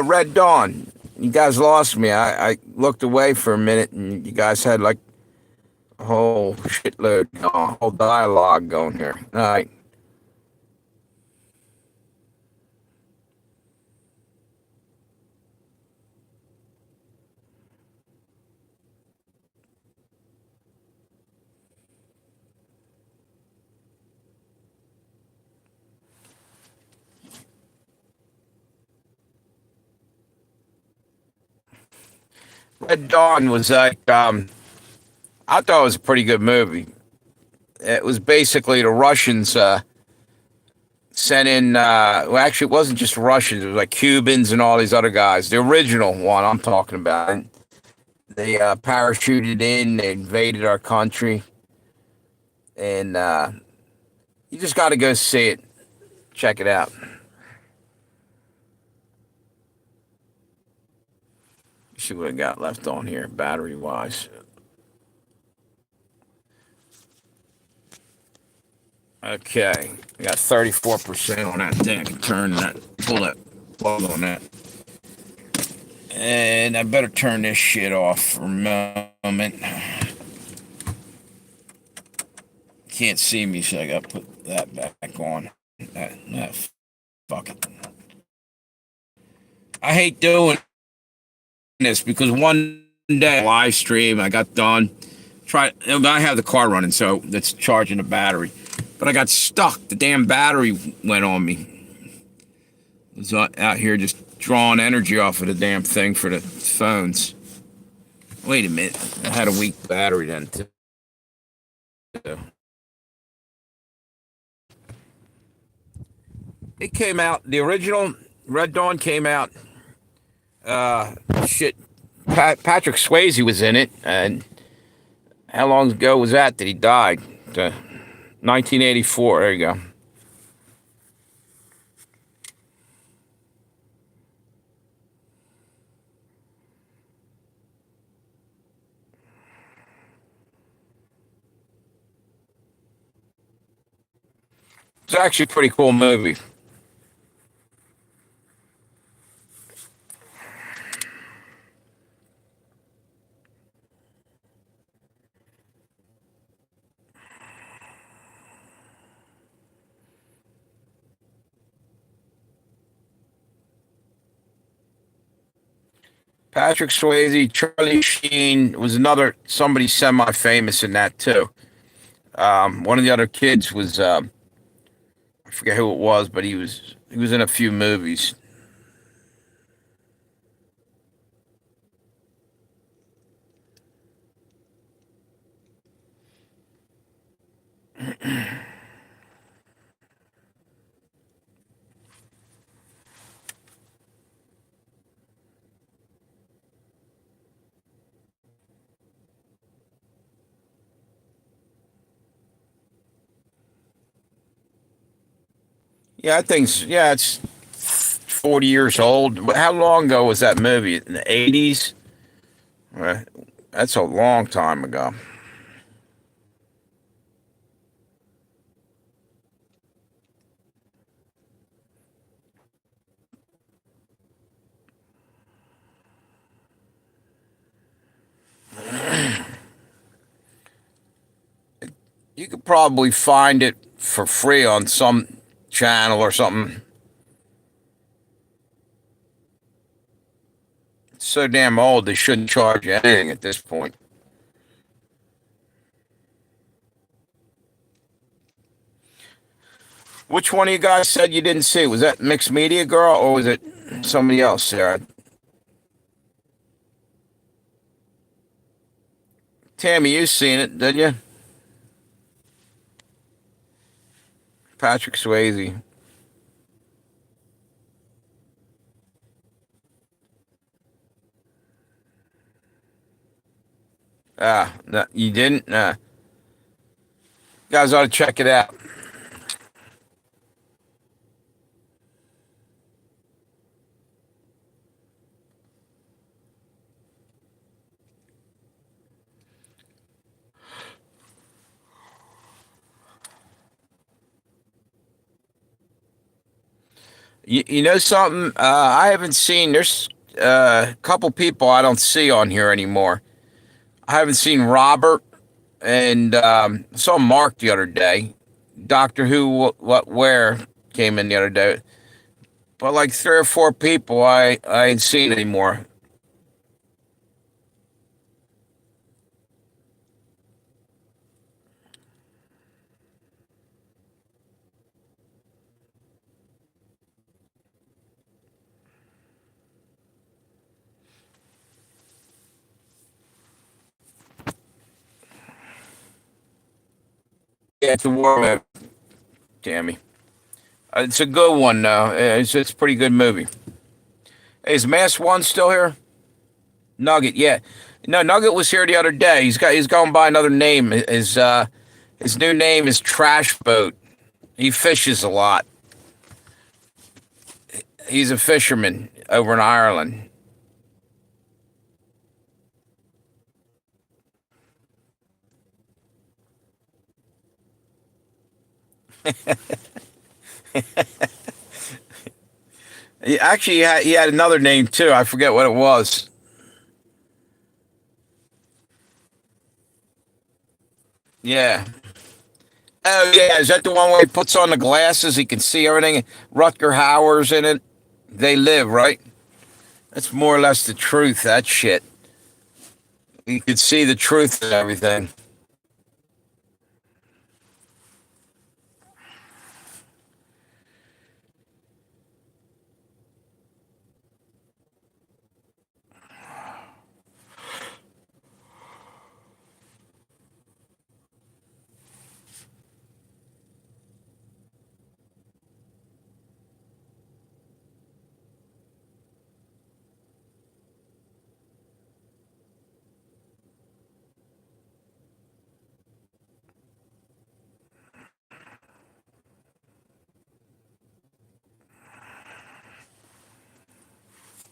Red Dawn. You guys lost me. I looked away for a minute, and you guys had like a whole shitload, a whole dialogue going here. All right. Red Dawn was like, I thought it was a pretty good movie. It was basically the Russians sent in, well, actually, it wasn't just Russians, it was like Cubans and all these other guys. The original one I'm talking about. And they parachuted in, they invaded our country, and you just got to go see it. Check it out. See what I got left on here, battery wise. Okay, I got 34% on that thing. I can turn that, pull that plug on that. And I better turn this shit off for a moment. Can't see me, so I gotta put that back on. That fuck it. I hate doing this because one day live stream, I got done. I have the car running, so that's charging the battery. But I got stuck. The damn battery went on me. I was out here just drawing energy off of the damn thing for the phones. Wait a minute. I had a weak battery then, too. It came out, the original Red Dawn came out, shit, Patrick Swayze was in it, and how long ago was that he died? 1984, there you go. It's actually a pretty cool movie. Patrick Swayze, Charlie Sheen was somebody semi-famous in that too. One of the other kids was I forget who it was, but he was in a few movies. Yeah, it's 40 years old. How long ago was that movie? In the 80s? That's a long time ago. You could probably find it for free on some channel or something. It's so damn old, they shouldn't charge you anything at this point. Which one of you guys said you didn't see? Was that Mixed Media Girl or was it somebody else, Sarah? Tammy, you seen it, did you? Patrick Swayze. No, you didn't? You guys ought to check it out. You know something? I haven't seen. There's a couple people I don't see on here anymore. I haven't seen Robert and saw Mark the other day. Doctor Who, what, where came in the other day. But like three or four people I ain't seen anymore. Yeah, it's a war movie, Tammy. It's a good one though. It's a pretty good movie. Hey, is Mass One still here? Nugget, yeah. No, Nugget was here the other day. He's going by another name. His new name is Trash Boat. He fishes a lot. He's a fisherman over in Ireland. He had another name too. I forget what it was. Yeah. Oh yeah, is that the one where he puts on the glasses? He can see everything. Rutger Hauer's in it. They live right. That's more or less the truth. That shit. You could see the truth and everything.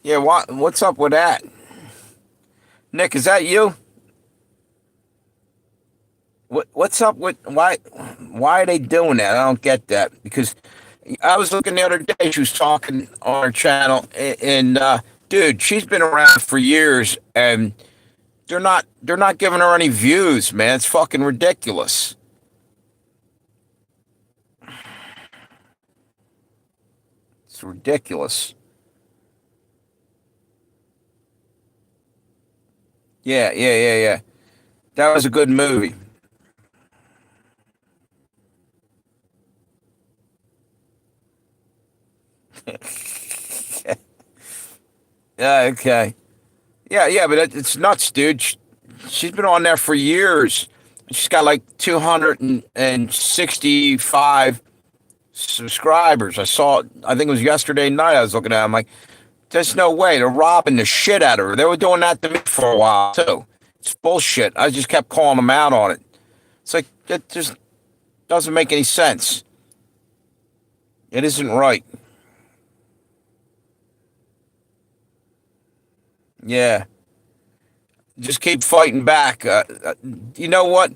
Yeah. What's up with that, Nick? Is that you? What's up with why are they doing that? I don't get that because I was looking the other day. She was talking on her channel, and dude, she's been around for years, and they're not giving her any views, man. It's fucking ridiculous. It's ridiculous. Yeah, yeah, yeah, yeah. That was a good movie. Yeah, okay. Yeah, yeah, but it's nuts, dude. She's been on there for years. She's got like 265 subscribers. I saw it, I think it was yesterday night. I was looking at it. I'm like, there's no way. They're robbing the shit out of her. They were doing that to me for a while, too. It's bullshit. I just kept calling them out on it. It's like, it just doesn't make any sense. It isn't right. Yeah. Just keep fighting back. You know what?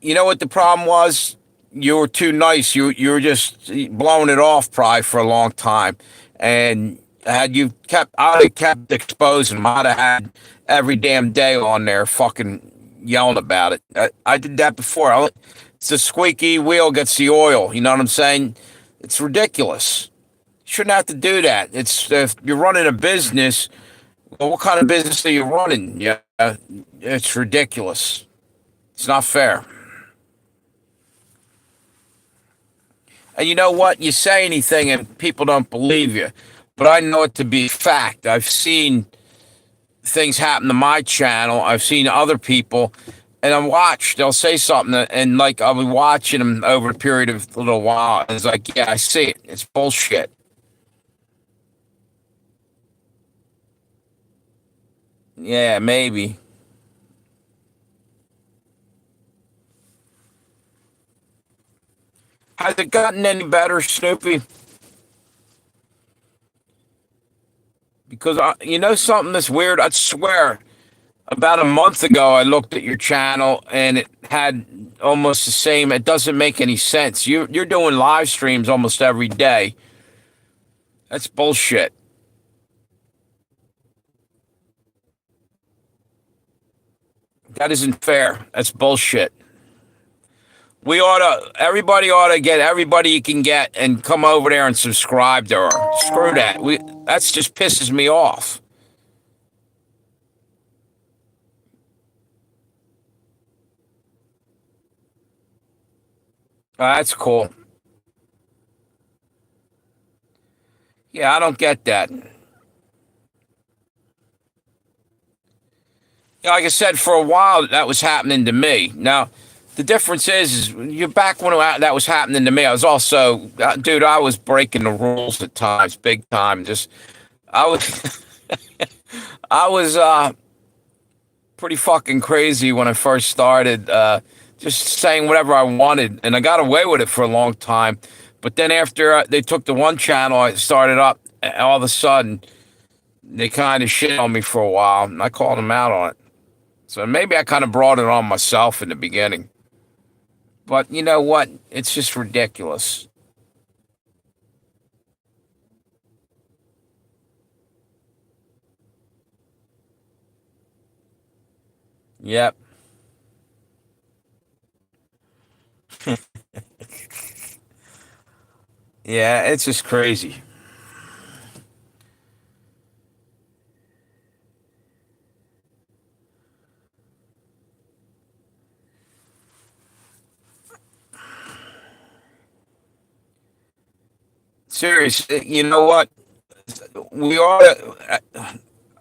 You know what the problem was? You were too nice. You were just blowing it off probably for a long time, and had you kept, I'd have kept exposing them. I'd have had every damn day on there, fucking yelling about it. I did that before. It's the squeaky wheel gets the oil. You know what I'm saying? It's ridiculous. You shouldn't have to do that. It's if you're running a business. Well, what kind of business are you running? Yeah, it's ridiculous. It's not fair. And you know what? You say anything and people don't believe you. But I know it to be fact. I've seen things happen to my channel. I've seen other people, and I watch. They'll say something, and like I'll be watching them over a period of a little while, and it's like, yeah, I see it. It's bullshit. Yeah, maybe. Has it gotten any better, Snoopy? Because you know something that's weird. I swear, about a month ago, I looked at your channel and it had almost the same. It doesn't make any sense. You're doing live streams almost every day, That's bullshit. That isn't fair. That's bullshit. Everybody ought to get everybody you can get and come over there and subscribe to her. Screw that. That's just pisses me off. That's cool. Yeah, I don't get that. Yeah, like I said, for a while that was happening to me. Now, the difference is you're back when that was happening to me. I was also, dude, I was breaking the rules at times, big time. Just, I was, I was pretty fucking crazy when I first started, just saying whatever I wanted, and I got away with it for a long time. But then after they took the one channel I started up, all of a sudden they kind of shit on me for a while, and I called them out on it. So maybe I kind of brought it on myself in the beginning. But you know what? It's just ridiculous. Yep. Yeah, it's just crazy. Serious. You know what? We ought to.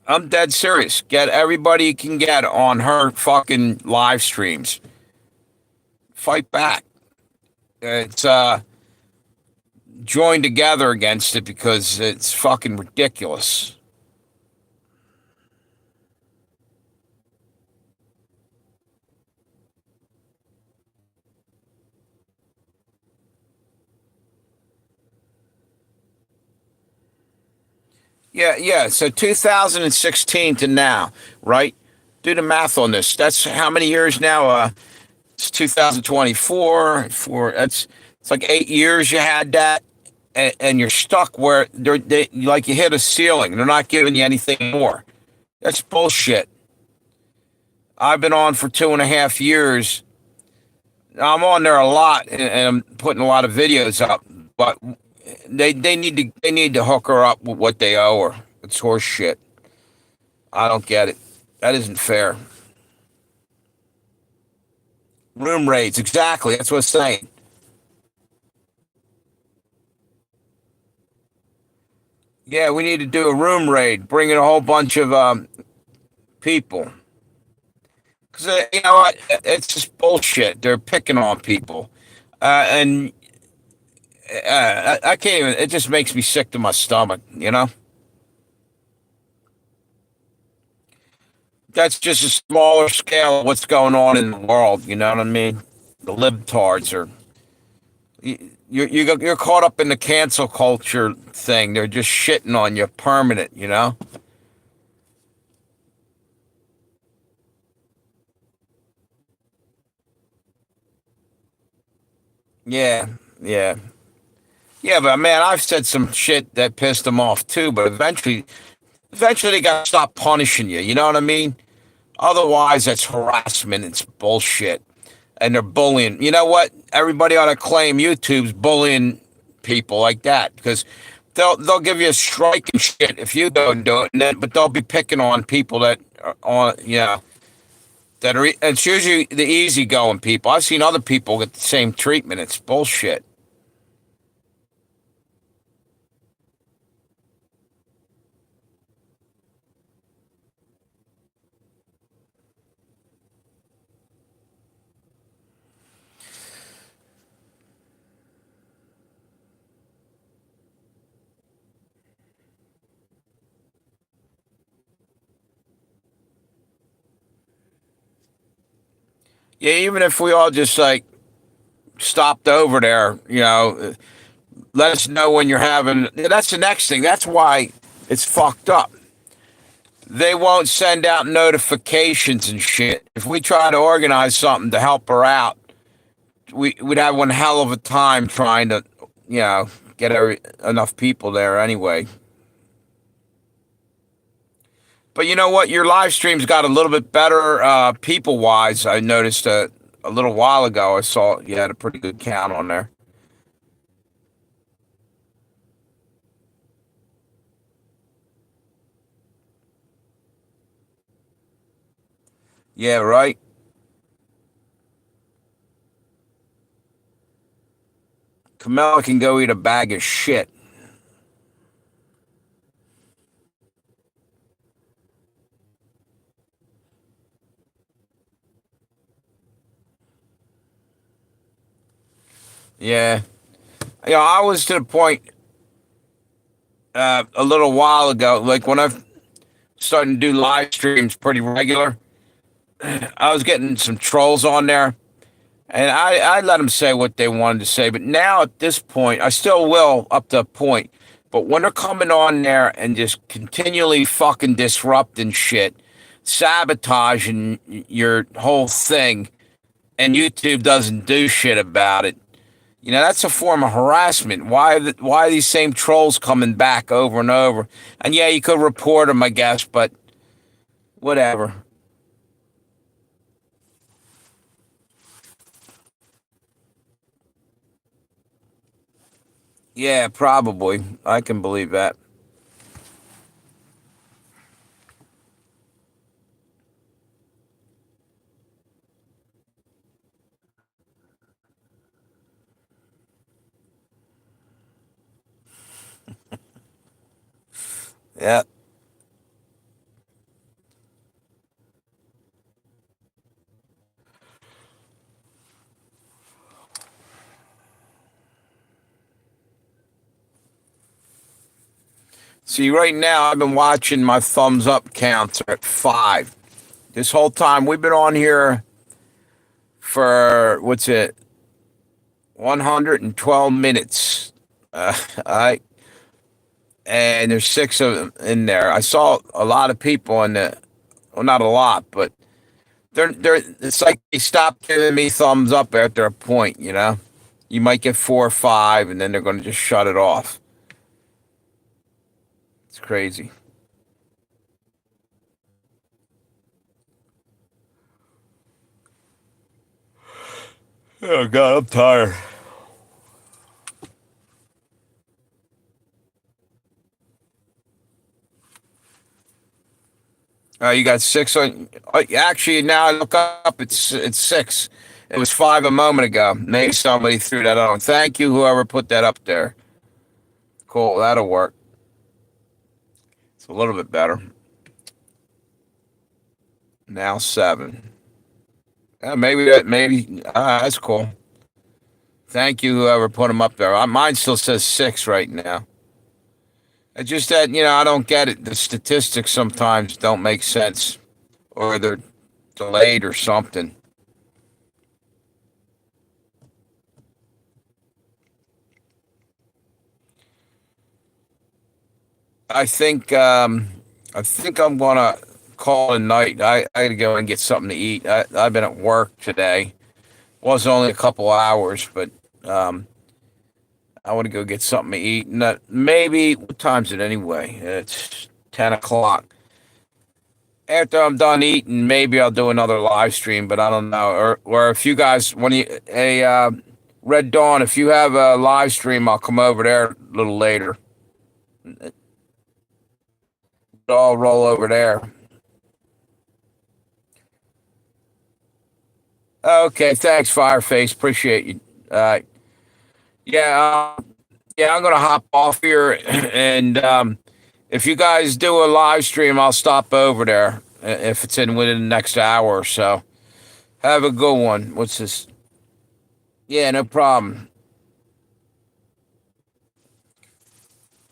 I'm dead serious. Get everybody you can get on her fucking live streams. Fight back. It's join together against it because it's fucking ridiculous. Yeah, yeah. So 2016 to now, right? Do the math on this. That's how many years now? It's 2024. It's like 8 years you had that, and you're stuck where like you hit a ceiling. They're not giving you anything more. That's bullshit. I've been on for 2.5 years. I'm on there a lot, and I'm putting a lot of videos up. But they need to hook her up with what they owe her. It's horse shit. I don't get it. That isn't fair. Room raids, exactly. That's what I'm saying. Yeah, we need to do a room raid, bring in a whole bunch of people. Because you know what? It's just bullshit. They're picking on people, and I can't even. It just makes me sick to my stomach. You know, that's just a smaller scale of what's going on in the world. You know what I mean? The libtards are. You're caught up in the cancel culture thing. They're just shitting on you permanent. You know? Yeah, yeah, yeah. But man, I've said some shit that pissed them off too. But eventually, they got to stop punishing you. You know what I mean? Otherwise, that's harassment. It's bullshit. And they're bullying. You know what? Everybody ought to claim YouTube's bullying people like that because they'll give you a strike and shit if you don't do it. But they'll be picking on people that are on, that are. It's usually the easygoing people. I've seen other people get the same treatment. It's bullshit. Yeah, even if we all just like stopped over there, let us know when you're having. That's the next thing. That's why it's fucked up. They won't send out notifications and shit. If we try to organize something to help her out, we'd have one hell of a time trying to, you know, get enough people there anyway. But you know what? Your live streams got a little bit better people wise. I noticed a little while ago. I saw you had a pretty good count on there. Yeah, right. Camilla can go eat a bag of shit. Yeah. I was to the point a little while ago, like when I've starting to do live streams pretty regular. I was getting some trolls on there, and I let them say what they wanted to say. But now at this point, I still will up to a point. But when they're coming on there and just continually fucking disrupting shit, sabotaging your whole thing, and YouTube doesn't do shit about it, that's a form of harassment. Why are these same trolls coming back over and over? And yeah, you could report them, I guess, but whatever. Yeah, probably. I can believe that. Yeah. See, right now I've been watching my thumbs up counts are at 5. This whole time we've been on here for what's it, 112 minutes. I and there's 6 of them in there. I saw a lot of people in the, well, not a lot, but they're. It's like they stopped giving me thumbs up after a point. You might get 4 or 5, and then they're going to just shut it off. It's crazy. Oh God, I'm tired. You got 6 on. Actually, now I look up, it's 6. It was 5 a moment ago. Maybe somebody threw that on. Thank you, whoever put that up there. Cool, that'll work. It's a little bit better. Now 7. Maybe that's cool. Thank you, whoever put them up there. Mine still says 6 right now. It's just that I don't get it. The statistics sometimes don't make sense, or they're delayed or something. I think I'm gonna call it a night. I gotta go and get something to eat. I've been at work today. Was only a couple hours, but um, I want to go get something to eat. And maybe what time's it anyway? It's 10 o'clock. After I'm done eating, maybe I'll do another live stream, but I don't know. Or if you guys, when you Red Dawn, if you have a live stream, I'll come over there a little later. I'll roll over there. Okay, thanks, Fireface. Appreciate you. Yeah, yeah, I'm gonna hop off here, and if you guys do a live stream, I'll stop over there if it's in within the next hour or so. Have a good one. What's this? Yeah, no problem.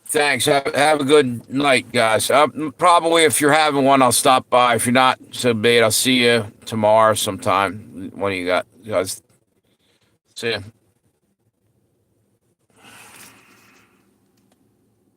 Thanks. Have a good night, guys. Probably if you're having one, I'll stop by. If you're not, so be it. I'll see you tomorrow sometime. What do you got, guys? See ya.